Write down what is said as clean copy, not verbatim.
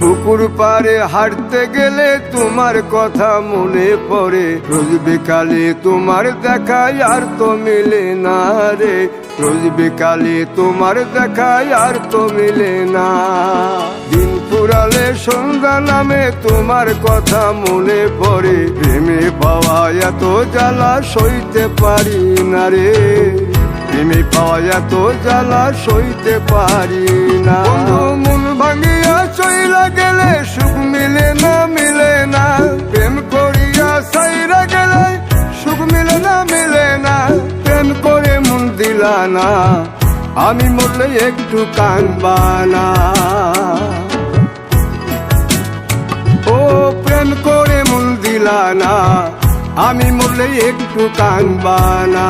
পুকুর পাড়ে হাঁটতে গেলে তোমার কথা মনে পড়ে, রোজ বিকালে তোমার দেখায় আর তো মিলে না রে, রোজ বিকালে তোমার দেখায় আর তো মিলে না। দিন ফুরালে সন্ধ্যা নামে তোমার কথা মনে পড়ে, প্রেমে পাওয়া এত জ্বালা সইতে পারি না রে, প্রেমে পাওয়া এত জ্বালা সইতে পারি না। মন ভাঙিয়া চইলা গেলে সুখ মিলে না, মিলে না, প্রেম করিয়া সাইরা গেলে সুখ মিলে না, মিলে না, প্রেম করে মন দিলা না, আমি মরলে একটু কাঁদবা না। ও প্রেম করে মন দিলা না, আমি মরলে একটু কাঁদবা না।